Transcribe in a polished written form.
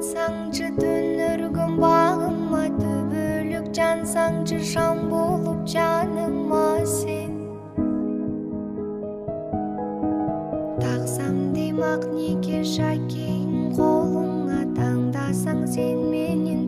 Атсаңчы түнөргөн багыма түбөлүк, жансаңчы шам болуп жаныма сен. Таксам димак нике шакең колуңа, таңдасаң сен менин